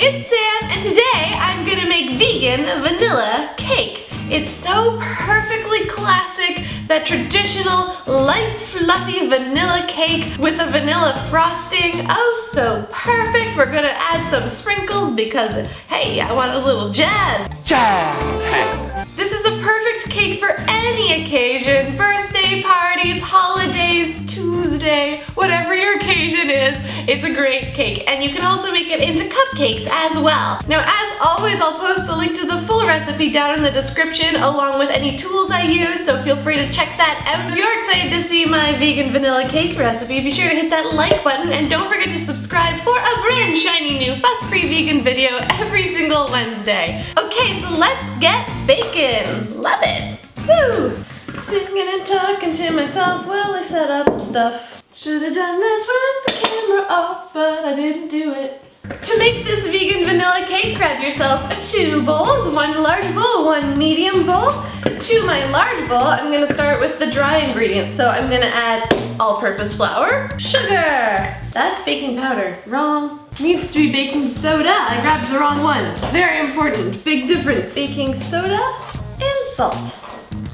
it's Sam, and today I'm gonna make vegan vanilla cake. It's so perfectly classic, that traditional, light, fluffy vanilla cake with a vanilla frosting. Oh, so perfect. We're gonna add some sprinkles because, hey, I want a little jazz. Jazz hands. This is a perfect cake for any occasion, birthday parties, holidays, Tuesday, whatever your occasion is, it's a great cake. And you can also make it into cupcakes as well. Now, as always, I'll post the link to the full recipe down in the description along with any tools I use, so feel free to check that out. If you're excited to see my vegan vanilla cake recipe, be sure to hit that like button and don't forget to subscribe for a brand shiny new fuss-free vegan video every single Wednesday. Okay, so let's get baking. Love it. Woo! Singing and talking to myself while I set up stuff. Should have done this with the camera off, but I didn't do it. To make this vegan vanilla cake, grab yourself 2 bowls, 1 large bowl, 1 medium bowl. To my large bowl, I'm gonna start with the dry ingredients. So I'm gonna add all-purpose flour, sugar. That's baking powder. Wrong. Needs to be baking soda. I grabbed the wrong one. Very important. Big difference. Baking soda and salt.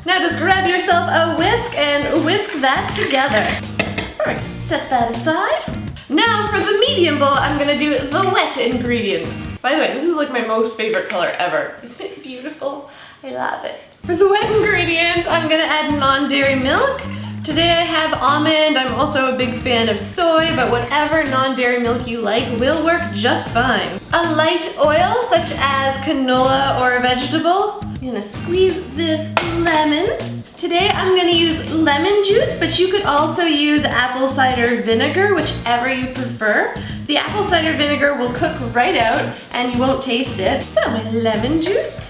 Now just grab yourself a whisk and whisk that together. All right, set that aside. Now for the medium bowl, I'm gonna do the wet ingredients. By the way, this is like my most favorite color ever. Isn't it beautiful? I love it. For the wet ingredients, I'm gonna add non-dairy milk. Today I have almond. I'm also a big fan of soy, but whatever non-dairy milk you like will work just fine. A light oil, such as canola or a vegetable. I'm gonna squeeze this lemon. Today I'm gonna use lemon juice, but you could also use apple cider vinegar, whichever you prefer. The apple cider vinegar will cook right out and you won't taste it. So my lemon juice.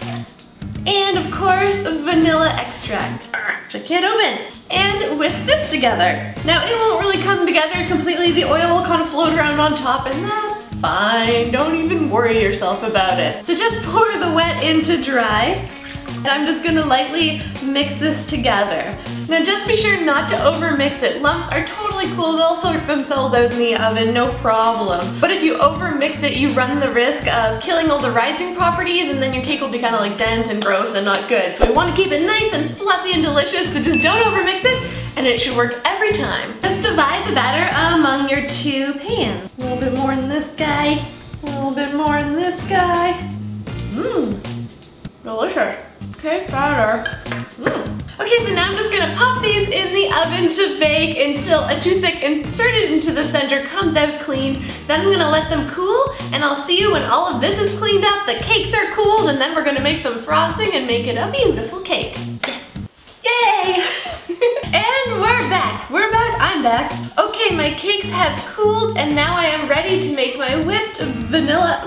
And of course, vanilla extract, which I can't open. And whisk this together. Now it won't really come together completely. The oil will kind of float around on top and that's fine. Don't even worry yourself about it. So just pour the wet into dry. And I'm just gonna lightly mix this together. Now just be sure not to overmix it. Lumps are totally cool, they'll sort themselves out in the oven, no problem. But if you overmix it, you run the risk of killing all the rising properties and then your cake will be kind of like dense and gross and not good. So we want to keep it nice and fluffy and delicious, so just don't overmix it and it should work every time. Just divide the batter among your 2 pans. A little bit more in this guy, a little bit more in this guy. Mmm, delicious. Okay, batter. Okay, so now I'm just gonna pop these in the oven to bake until a toothpick inserted into the center comes out clean. Then I'm gonna let them cool, and I'll see you when all of this is cleaned up, the cakes are cooled, and then we're gonna make some frosting and make it a beautiful cake. Yes! Yay! And we're back. I'm back. Okay, my cakes have cooled, and now I am ready to make my whipped vanilla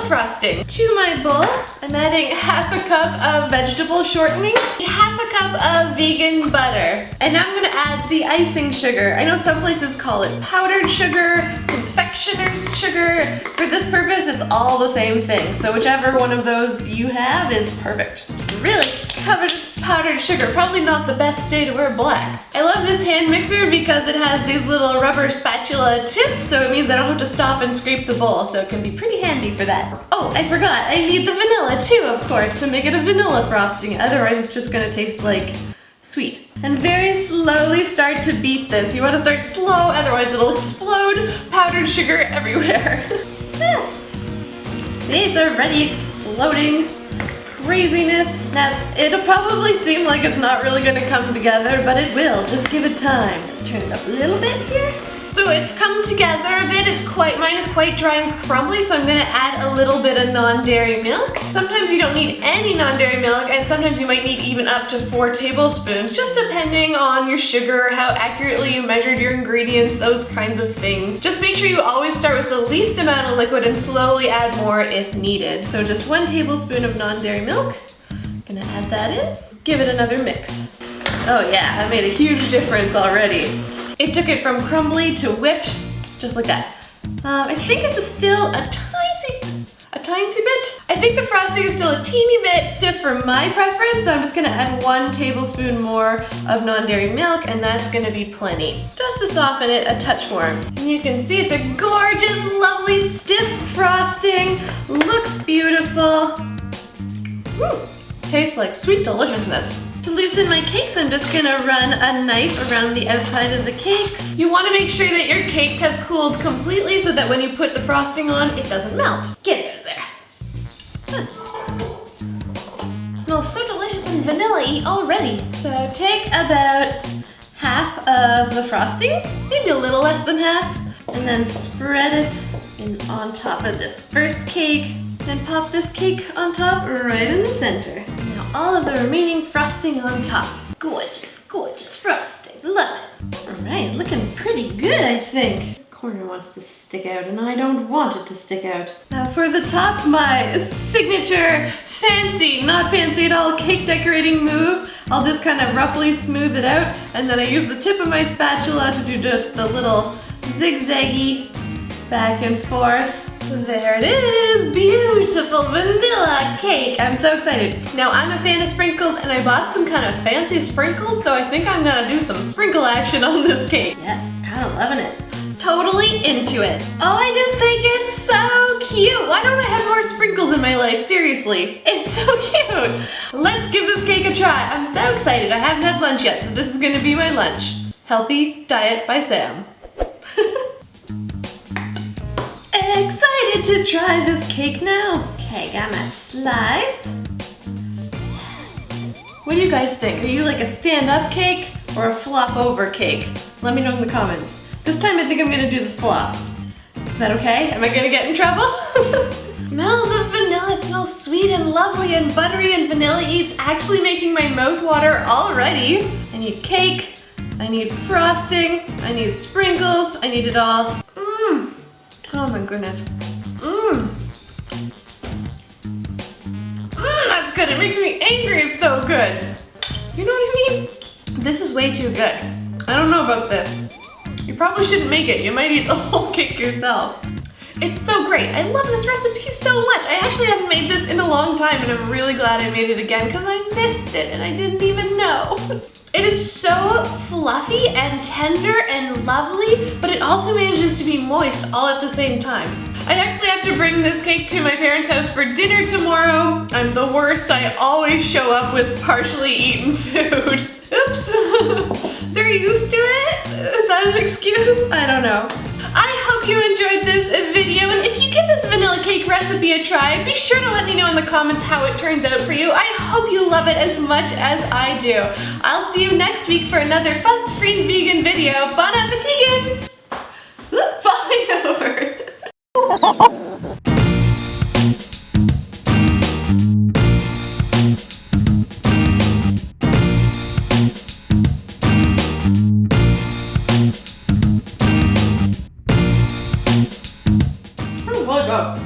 frosting. To my bowl, I'm adding half a cup of vegetable shortening, half a cup of vegan butter, and now I'm gonna add the icing sugar. I know some places call it powdered sugar, confectioner's sugar. For this purpose, it's all the same thing, so whichever one of those you have is perfect. Really covered with powdered sugar, probably not the best day to wear black. I love this hand mixer because it has these little rubber spatula tips, so it means I don't have to stop and scrape the bowl, so it can be pretty handy for that. Oh, I forgot, I need the vanilla too, of course, to make it a vanilla frosting, otherwise it's just gonna taste like sweet. And very slowly start to beat this. You wanna start slow, otherwise it'll explode powdered sugar everywhere. See, it's already exploding. Craziness. Now, it'll probably seem like it's not really gonna come together, but it will. Just give it time. Turn it up a little bit here. So it's come together a bit. Mine is quite dry and crumbly, so I'm gonna add a little bit of non-dairy milk. Sometimes you don't need any non-dairy milk, and sometimes you might need even up to 4 tablespoons, just depending on your sugar, how accurately you measured your ingredients, those kinds of things. Just make sure you always start with the least amount of liquid and slowly add more if needed. So just 1 tablespoon of non-dairy milk. Gonna add that in. Give it another mix. Oh yeah, that made a huge difference already. It took it from crumbly to whipped, just like that. I think it's still a a tiny bit. I think the frosting is still a teeny bit stiff for my preference, so I'm just gonna add 1 tablespoon more of non-dairy milk, and that's gonna be plenty. Just to soften it a touch more. And you can see it's a gorgeous, lovely, stiff frosting. Looks beautiful. Tastes like sweet deliciousness. To loosen my cakes, I'm just gonna run a knife around the outside of the cakes. You wanna make sure that your cakes have cooled completely so that when you put the frosting on, it doesn't melt. Get it out of there. It smells so delicious and vanilla-y already. So take about half of the frosting, maybe a little less than half, and then spread it on top of this first cake. And pop this cake on top right in the center. Now all of the remaining frosting on top. Gorgeous, gorgeous frosting. Love it. All right, looking pretty good, I think. This corner wants to stick out, and I don't want it to stick out. Now for the top, my signature fancy, not fancy at all, cake decorating move. I'll just kind of roughly smooth it out, and then I use the tip of my spatula to do just a little zigzaggy back and forth. There it is, beautiful vanilla cake. I'm so excited. Now I'm a fan of sprinkles and I bought some kind of fancy sprinkles, so I think I'm gonna do some sprinkle action on this cake. Yes, kind of loving it. Totally into it. Oh, I just think it's so cute. Why don't I have more sprinkles in my life? Seriously, it's so cute. Let's give this cake a try. I'm so excited. I haven't had lunch yet, so this is gonna be my lunch. Healthy Diet by Sam. Excited to try this cake now. Okay, got my slice. What do you guys think? Are you like a stand-up cake or a flop-over cake? Let me know in the comments. This time I think I'm gonna do the flop. Is that okay? Am I gonna get in trouble? Smells of vanilla. It smells sweet and lovely and buttery and vanilla-y. It's actually making my mouth water already. I need cake. I need frosting. I need sprinkles. I need it all. Oh my goodness. That's good. It makes me angry. It's so good. You know what I mean? This is way too good. I don't know about this. You probably shouldn't make it. You might eat the whole cake yourself. It's so great. I love this recipe so much. I actually haven't made this in a long time, and I'm really glad I made it again because I missed it and I didn't even know. It is so fluffy and tender and lovely, but it also manages to be moist all at the same time. I actually have to bring this cake to my parents' house for dinner tomorrow. I'm the worst. I always show up with partially eaten food. Oops. They're used to it? Is that an excuse? I don't know. I hope you enjoyed this video, and if you give this vanilla cake recipe a try, be sure to let me know in the comments how it turns out for you. I hope you love it as much as I do. I'll see you next week for another fuss-free vegan video. Bon appetit! Falling over. Oh my God.